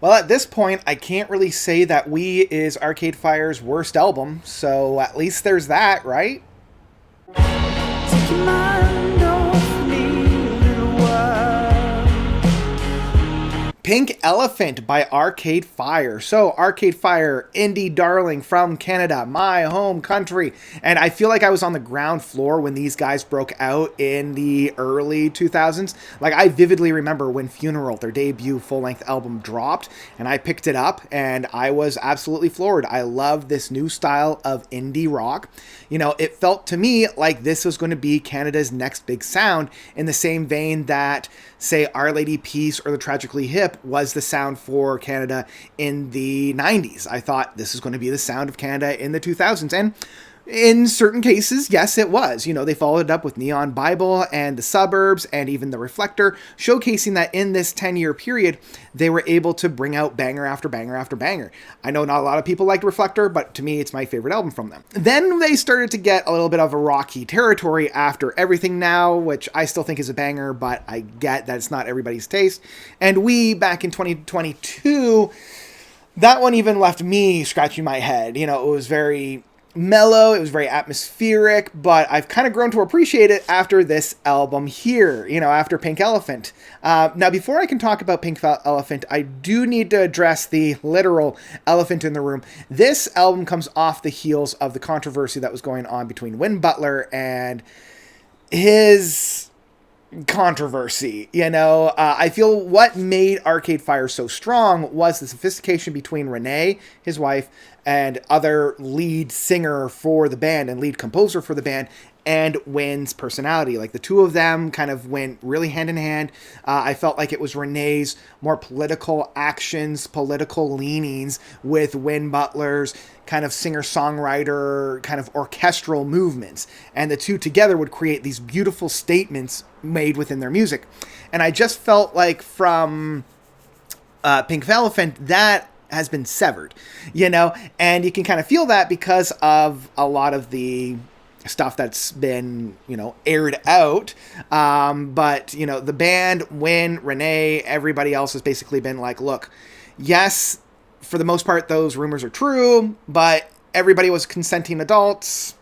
Well, at this point, I can't really say that We is Arcade Fire's worst album, so at least there's that, right? Take your mind off me a little while. Pink Elephant by Arcade Fire. So, Arcade Fire, indie darling from Canada, my home country. And I feel like I was on the ground floor when these guys broke out in the early 2000s. Like, I vividly remember when Funeral, their debut full-length album, dropped, and I picked it up, and I was absolutely floored. I love this new style of indie rock. You know, it felt to me like this was going to be Canada's next big sound, in the same vein that, say, Our Lady Peace or The Tragically Hip was the sound for Canada in the 90s. I thought this is going to be the sound of Canada in the 2000s. And in certain cases, yes, it was. You know, they followed it up with Neon Bible and The Suburbs and even The Reflector, showcasing that in this 10-year period, they were able to bring out banger after banger after banger. I know not a lot of people liked Reflector, but to me, it's my favorite album from them. Then they started to get a little bit of a rocky territory after Everything Now, which I still think is a banger, but I get that it's not everybody's taste. And We, back in 2022, that one even left me scratching my head. You know, it was very mellow, it was very atmospheric, but I've kind of grown to appreciate it after this album here, you know, after Pink Elephant. Now, before I can talk about Pink Elephant, I do need to address the literal elephant in the room. This album comes off the heels of the controversy that was going on between Win Butler and his controversy. You know, I feel what made Arcade Fire so strong was the sophistication between Renee, his wife, and other lead singer for the band and lead composer for the band, and Win's personality. Like, the two of them kind of went really hand in hand. I felt like it was Renee's more political actions, political leanings, with Win Butler's kind of singer-songwriter, kind of orchestral movements. And the two together would create these beautiful statements made within their music. And I just felt like from Pink Elephant, that has been severed, you know? And you can kind of feel that because of a lot of the stuff that's been, you know, aired out. But, you know, the band, Win, Renee, everybody else has basically been like, look, yes, for the most part, those rumors are true, but everybody was consenting adults.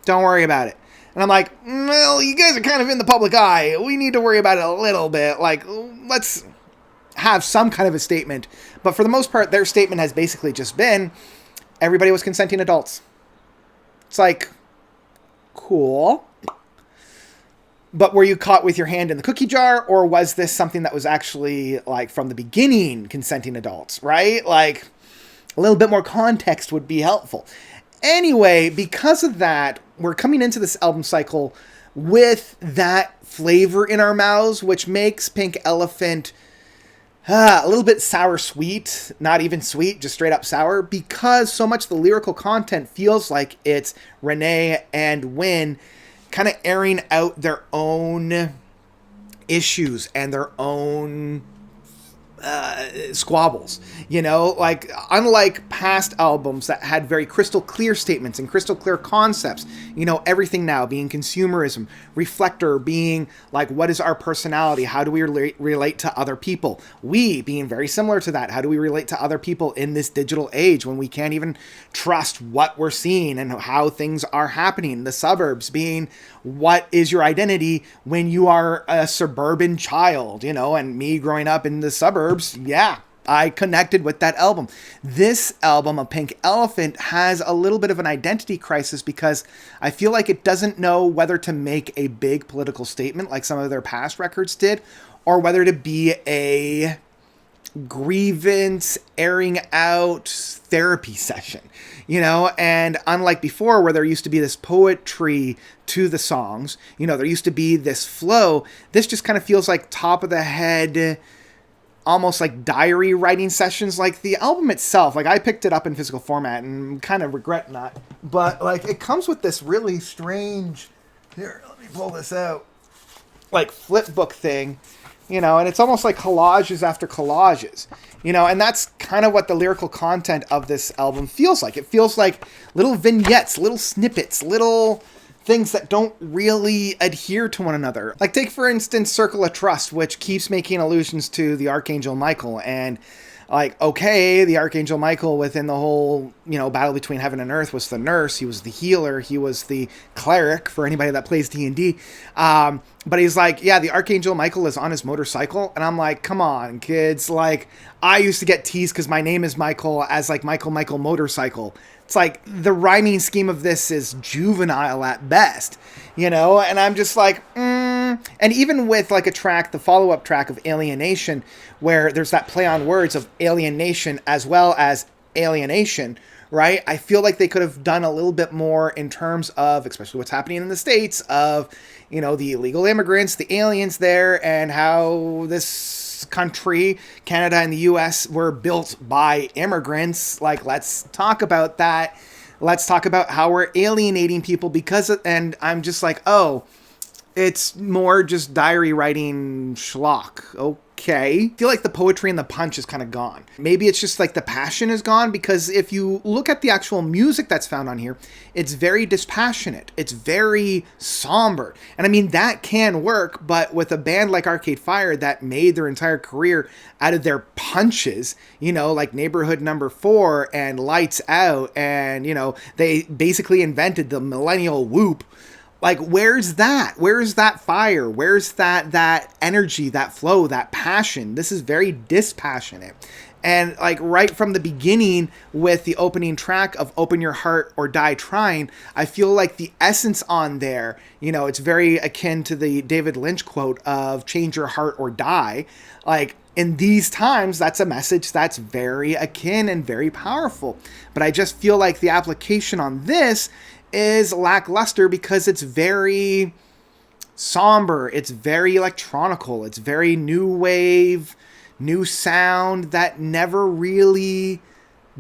Don't worry about it. And I'm like, well, you guys are kind of in the public eye. We need to worry about it a little bit. Like, let's have some kind of a statement. But for the most part, their statement has basically just been, everybody was consenting adults. It's like, cool. But were you caught with your hand in the cookie jar, or was this something that was actually, like, from the beginning, consenting adults, right? Like, a little bit more context would be helpful. Anyway, because of that, we're coming into this album cycle with that flavor in our mouths, which makes Pink Elephant a little bit sour-sweet, not even sweet, just straight up sour, because so much of the lyrical content feels like it's Renee and Win kind of airing out their own issues and their own squabbles, you know, like, unlike past albums that had very crystal clear statements and crystal clear concepts, you know, Everything Now being consumerism, Reflector being like, what is our personality? How do we relate to other people? We being very similar to that. How do we relate to other people in this digital age when we can't even trust what we're seeing and how things are happening? The Suburbs being, what is your identity when you are a suburban child, you know, and me growing up in the suburbs, yeah, I connected with that album. This album of Pink Elephant has a little bit of an identity crisis because I feel like it doesn't know whether to make a big political statement like some of their past records did, or whether to be a grievance airing out therapy session, you know. And unlike before, where there used to be this poetry to the songs, you know, there used to be this flow, this just kind of feels like top of the head, almost like diary writing sessions. Like, the album itself, like, I picked it up in physical format and kind of regret not, but like, it comes with this really strange, here, let me pull this out, like, flip book thing, you know, and it's almost like collages after collages, you know, and that's kind of what the lyrical content of this album feels like. It feels like little vignettes, little snippets, little things that don't really adhere to one another. Like, take, for instance, Circle of Trust, which keeps making allusions to the Archangel Michael, and Like, okay, the Archangel Michael within the whole, battle between heaven and earth was the nurse. He was the healer. He was the cleric for anybody that plays D&D. But he's like, yeah, the Archangel Michael is on his motorcycle. And I'm like, come on, kids. Like, I used to get teased because my name is Michael as like Michael Motorcycle. It's like the rhyming scheme of this is juvenile at best, and I'm just like, And even with like a track, the follow-up track of Alienation, where there's that play on words of alienation as well as alienation, right? I feel like they could have done a little bit more in terms of, especially what's happening in the States, of, the illegal immigrants, the aliens there, and how this country, Canada and the US, were built by immigrants. Like, let's talk about that. Let's talk about how we're alienating people and I'm just like, oh, it's more just diary writing schlock. Okay. I feel like the poetry and the punch is kind of gone. Maybe it's just like the passion is gone, because if you look at the actual music that's found on here, it's very dispassionate. It's very somber. And I mean, that can work, but with a band like Arcade Fire that made their entire career out of their punches, like Neighborhood Number 4 and Lights Out, and, they basically invented the millennial whoop. Like, where's that? Where's that fire? Where's that energy, that flow, that passion? This is very dispassionate. And like right from the beginning with the opening track of Open Your Heart or Die Trying, I feel like the essence on there, it's very akin to the David Lynch quote of change your heart or die. Like, in these times, that's a message that's very akin and very powerful. But I just feel like the application on this is lackluster because it's very somber, it's very electronical, it's very new wave, new sound that never really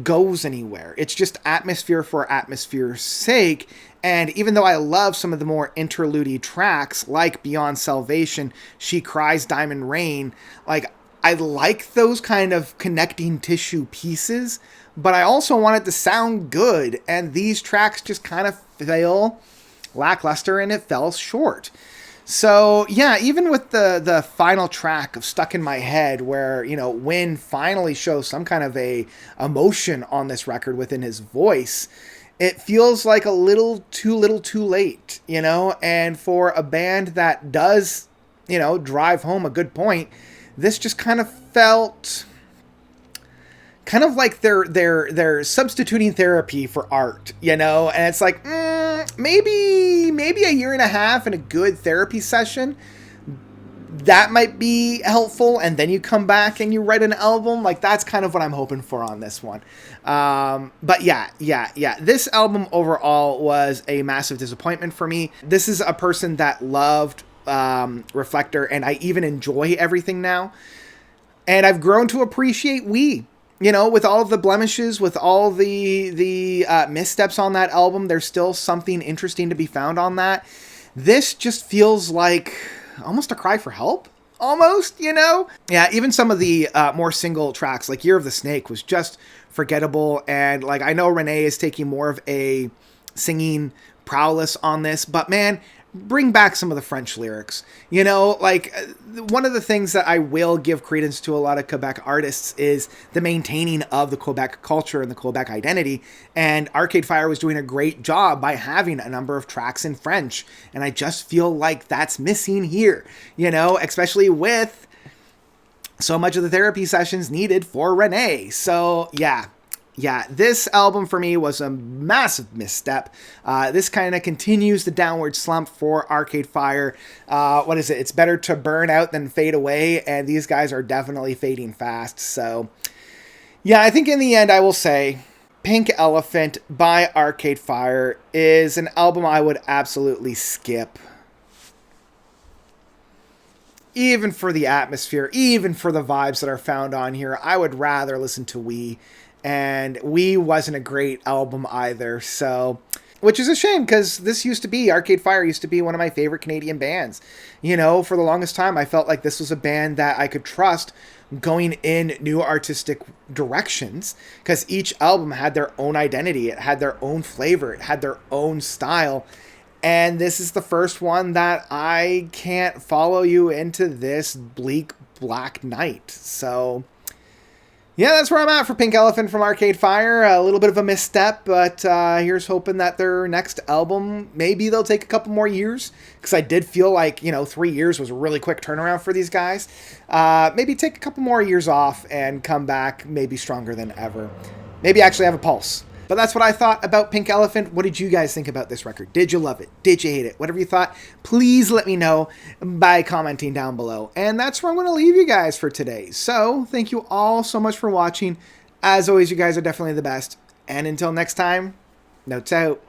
goes anywhere. It's just atmosphere for atmosphere's sake. And even though I love some of the more interlude tracks like Beyond Salvation, She Cries, Diamond Rain, like, I like those kind of connecting tissue pieces, but I also want it to sound good, and these tracks just kind of feel lackluster, and it fell short. So yeah, even with the final track of Stuck in My Head, where Wynn finally shows some kind of a emotion on this record within his voice, it feels like a little too late, and for a band that does drive home a good point, this just kind of felt kind of like they're substituting therapy for art, and it's like, maybe a year and a half in a good therapy session, that might be helpful, and then you come back and you write an album. Like, that's kind of what I'm hoping for on this one. But yeah, this album overall was a massive disappointment for me. This is a person that loved Reflector, and I even enjoy everything now, and I've grown to appreciate We. With all of the blemishes, with all the missteps on that album, there's still something interesting to be found on that. This just feels like almost a cry for help, almost, Yeah, even some of the more single tracks, like Year of the Snake, was just forgettable. And like, I know Renee is taking more of a singing prowess on this, but man, bring back some of the French lyrics. Like, one of the things that I will give credence to a lot of Quebec artists is the maintaining of the Quebec culture and the Quebec identity. And Arcade Fire was doing a great job by having a number of tracks in French. And I just feel like that's missing here, especially with so much of the therapy sessions needed for Renee. So yeah, this album for me was a massive misstep. This kind of continues the downward slump for Arcade Fire. What is it? It's better to burn out than fade away, and these guys are definitely fading fast. So yeah, I think in the end I will say Pink Elephant by Arcade Fire is an album I would absolutely skip. Even for the atmosphere, even for the vibes that are found on here, I would rather listen to We. And We wasn't a great album either, so, which is a shame, because this Arcade Fire used to be one of my favorite Canadian bands. For the longest time, I felt like this was a band that I could trust going in new artistic directions, because each album had their own identity, it had their own flavor, it had their own style. And this is the first one that I can't follow you into this bleak black night. So Yeah, that's where I'm at for Pink Elephant from Arcade Fire. A little bit of a misstep, but here's hoping that their next album, maybe they'll take a couple more years, because I did feel like, 3 years was a really quick turnaround for these guys. Maybe take a couple more years off and come back maybe stronger than ever. Maybe actually have a pulse. But that's what I thought about Pink Elephant. What did you guys think about this record? Did you love it? Did you hate it? Whatever you thought, please let me know by commenting down below. And that's where I'm going to leave you guys for today. So, thank you all so much for watching. As always, you guys are definitely the best. And until next time, notes out.